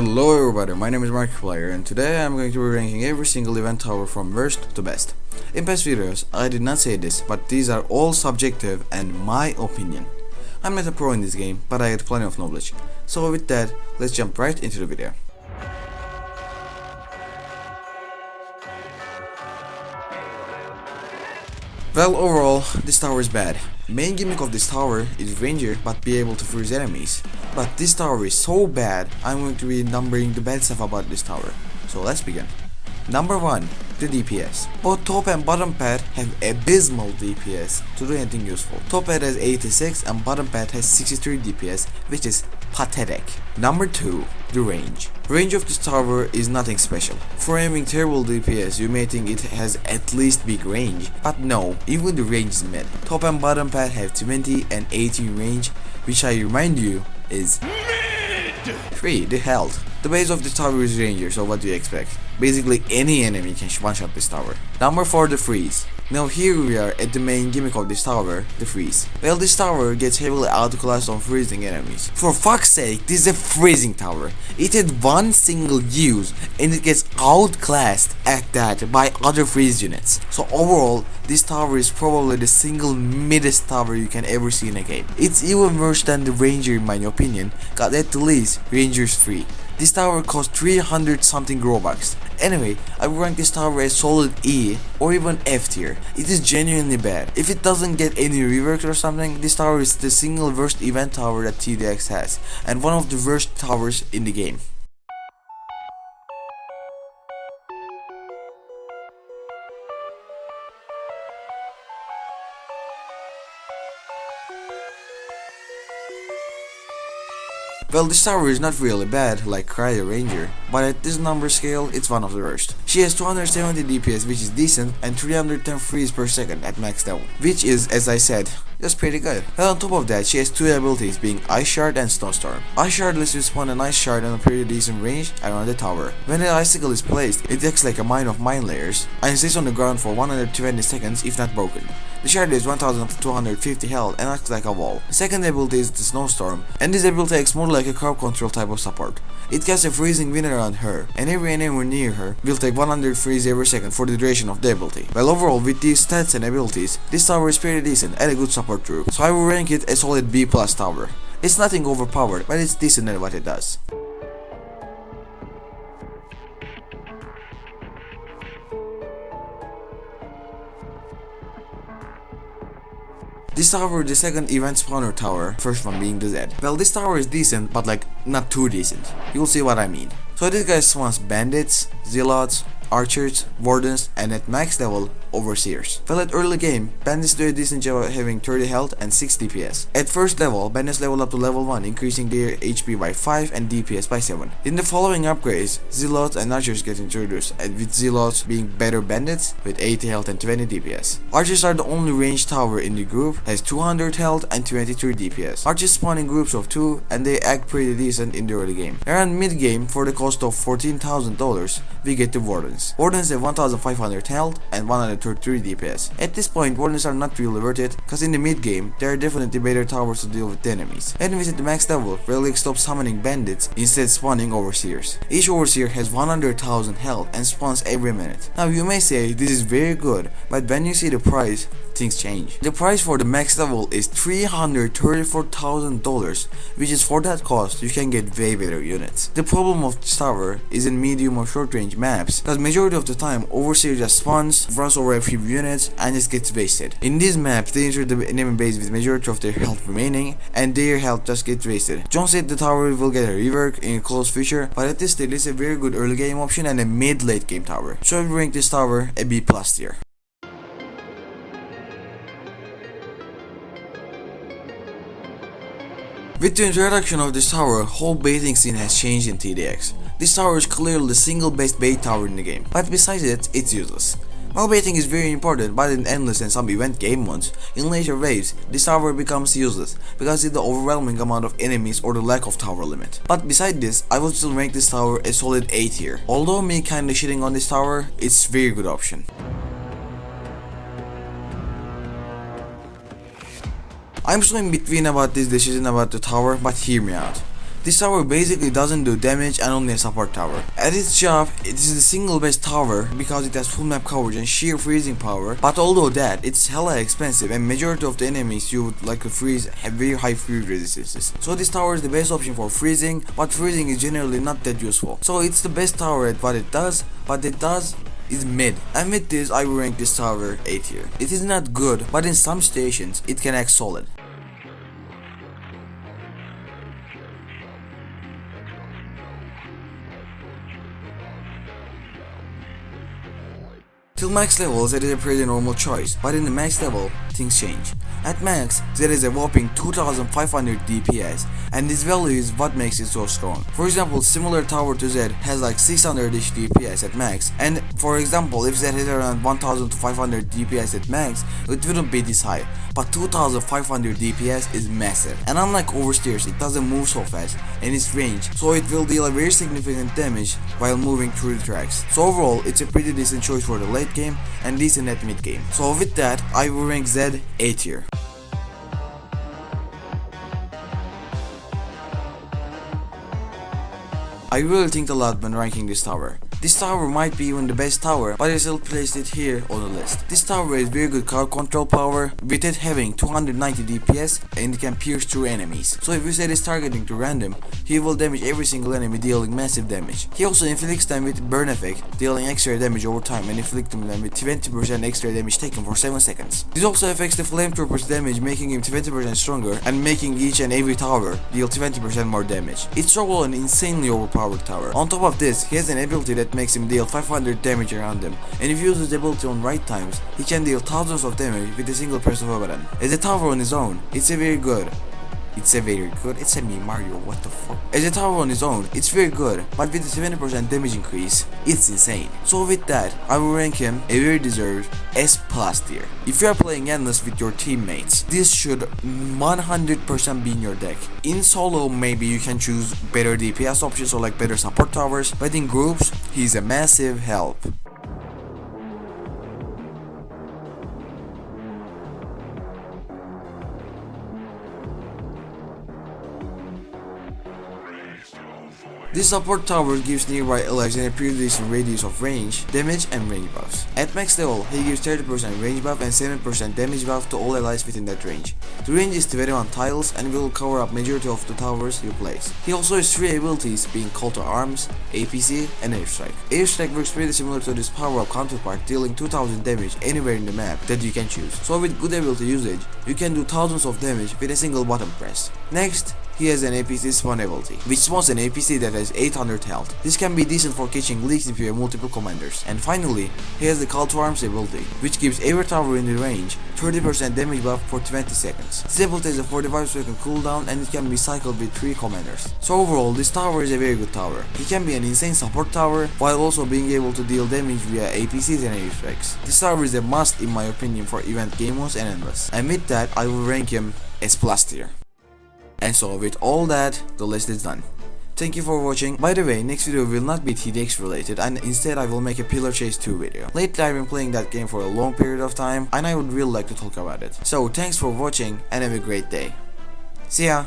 Hello everybody, my name is Markiplier and today I'm going to be ranking every single event tower from worst to best. In past videos, I did not say this, but these are all subjective and my opinion. I'm not a pro in this game, but I had plenty of knowledge. So with that, let's jump right into the video. Well, overall, this tower is bad. Main gimmick of this tower is Ranger but be able to freeze enemies. But this tower is so bad, I'm going to be numbering the bad stuff about this tower. So let's begin. Number 1, the DPS. Both top and bottom pad have abysmal DPS to do anything useful. Top pad has 86 and bottom pad has 63 DPS, which is pathetic. Number 2, the range. Range of this tower is nothing special. For having terrible DPS, you may think it has at least big range, but no, even the range is mid. Top and bottom pad have 20 and 18 range, which I remind you is mid. 3, the health. The base of this tower is Ranger, so what do you expect? Basically any enemy can one-shot this tower. Number 4, the freeze. Now here we are at the main gimmick of this tower, the freeze. Well, this tower gets heavily outclassed on freezing enemies. For fuck's sake, this is a freezing tower. It had one single use and it gets outclassed at that by other freeze units. So overall, this tower is probably the single middest tower you can ever see in a game. It's even worse than the Ranger in my opinion, cause at the least, Ranger's free. This tower costs 300 something Robux. Anyway, I would rank this tower as solid E or even F tier. It is genuinely bad. If it doesn't get any reworks or something, this tower is the single worst event tower that TDX has, and one of the worst towers in the game. Well, this tower is not really bad like Cryo Ranger, but at this number scale, it's one of the worst. She has 270 DPS, which is decent, and 310 freeze per second at max level, which is, as I said, just pretty good. Well, on top of that, she has 2 abilities being Ice Shard and Snowstorm. Ice Shard lets you spawn an Ice Shard on a pretty decent range around the tower. When the icicle is placed, it acts like a mine of mine layers and stays on the ground for 120 seconds if not broken. The shard is 1250 health and acts like a wall. The second ability is the Snowstorm, and this ability acts more like a crowd control type of support. It casts a freezing wind around her, and every enemy near her will take 100 freeze every second for the duration of the ability. Well, overall, with these stats and abilities, this tower is pretty decent and a good support group, so I will rank it a solid B+ tower. It's nothing overpowered, but it's decent at what it does. This tower is the second event spawner tower, first one being the Z. Well, this tower is decent, but like not too decent. You'll see what I mean. So this guy spawns bandits, zealots, archers, wardens, and at max level, overseers. Well, at early game, bandits do a decent job of having 30 health and 6 DPS. At first level, bandits level up to level 1, increasing their HP by 5 and DPS by 7. In the following upgrades, zealots and archers get introduced, and with zealots being better bandits with 80 health and 20 DPS. Archers are the only ranged tower in the group, has 200 health and 23 DPS. Archers spawn in groups of 2 and they act pretty decent in the early game. Around mid game, for the cost of $14,000, we get the wardens. Wardens have 1500 health and 133 DPS. At this point, wardens are not really worth it, cause in the mid game, they are definitely better towers to deal with the enemies. Enemies at the max level, Relic stops summoning bandits, instead spawning overseers. Each overseer has 100,000 health and spawns every minute. Now you may say this is very good, but when you see the price, things change. The price for the max level is $334,000, which is for that cost, you can get way better units. The problem of this tower is in medium or short range maps, cause majority of the time, overseer just spawns, runs over a few units, and just gets wasted. In these maps, they enter the enemy base with majority of their health remaining, and their health just gets wasted. John said the tower will get a rework in a close future, but at this stage, it's a very good early game option and a mid-late game tower. So I will rank this tower a B+ tier. With the introduction of this tower, whole baiting scene has changed in TDX. This tower is clearly the single best bait tower in the game, but besides it, it's useless. While baiting is very important, but in endless and some event game modes, in later waves, this tower becomes useless because of the overwhelming amount of enemies or the lack of tower limit. But beside this, I would still rank this tower a solid A tier. Although me kinda shitting on this tower, it's a very good option. I'm so in between about this decision about the tower, but hear me out. This tower basically doesn't do damage and only a support tower. At its job, it is the single best tower because it has full map coverage and sheer freezing power, but although that, it's hella expensive and majority of the enemies you would like to freeze have very high freeze resistances. So this tower is the best option for freezing, but freezing is generally not that useful. So it's the best tower at what it does, but it does is mid, and with this I will rank this tower A tier. It is not good, but in some stations it can act solid. Till max level, Z is a pretty normal choice, but in the max level, things change. At max, Z is a whopping 2500 DPS, and this value is what makes it so strong. For example, similar tower to Z has like 600ish DPS at max, and for example, if Z has around 1500 DPS at max, it wouldn't be this high, but 2500 DPS is massive. And unlike oversteers, it doesn't move so fast, and its range, so it will deal a very significant damage while moving through the tracks. So overall, it's a pretty decent choice for the late game and decent at mid game. So with that, I will rank Z A tier. I really think a lot when ranking this tower. This tower might be even the best tower, but I still placed it here on the list. This tower has very good crowd control power, with it having 290 DPS and it can pierce through enemies. So if you set his targeting to random, he will damage every single enemy, dealing massive damage. He also inflicts them with burn effect, dealing extra damage over time and inflicting them with 20% extra damage taken for 7 seconds. This also affects the flamethrower's damage, making him 20% stronger and making each and every tower deal 20% more damage. It's overall an insanely overpowered tower. On top of this, he has an ability that makes him deal 500 damage around him, and if he uses the ability on right times, he can deal thousands of damage with a single press of a button. As a tower on his own, it's a me Mario, what the fuck. As a tower on his own, it's very good, but with the 70% damage increase, it's insane. So with that, I will rank him a very deserved S+ tier. If you are playing endless with your teammates, this should 100% be in your deck. In solo, maybe you can choose better DPS options or like better support towers, but in groups, he's a massive help. This support tower gives nearby allies a pretty decent radius of range, damage and range buffs. At max level, he gives 30% range buff and 7% damage buff to all allies within that range. The range is 21 tiles and will cover up majority of the towers you place. He also has 3 abilities, being Call to Arms, APC and Airstrike. Airstrike works pretty similar to this power up counterpart, dealing 2000 damage anywhere in the map that you can choose. So with good ability usage, you can do thousands of damage with a single button press. Next, he has an APC spawn ability, which spawns an APC that has 800 health. This can be decent for catching leaks if you have multiple commanders. And finally, he has the Call to Arms ability, which gives every tower in the range 30% damage buff for 20 seconds. This ability has a 45-second cooldown and it can be cycled with 3 commanders. So overall, this tower is a very good tower. He can be an insane support tower, while also being able to deal damage via APCs and airstrikes. This tower is a must in my opinion for event game modes and endless. And with that, I will rank him S+ tier. And so with all that, the list is done. Thank you for watching. By the way, next video will not be TDX related, and instead I will make a Pillar Chase 2 video. Lately I've been playing that game for a long period of time and I would really like to talk about it. So thanks for watching and have a great day. See ya!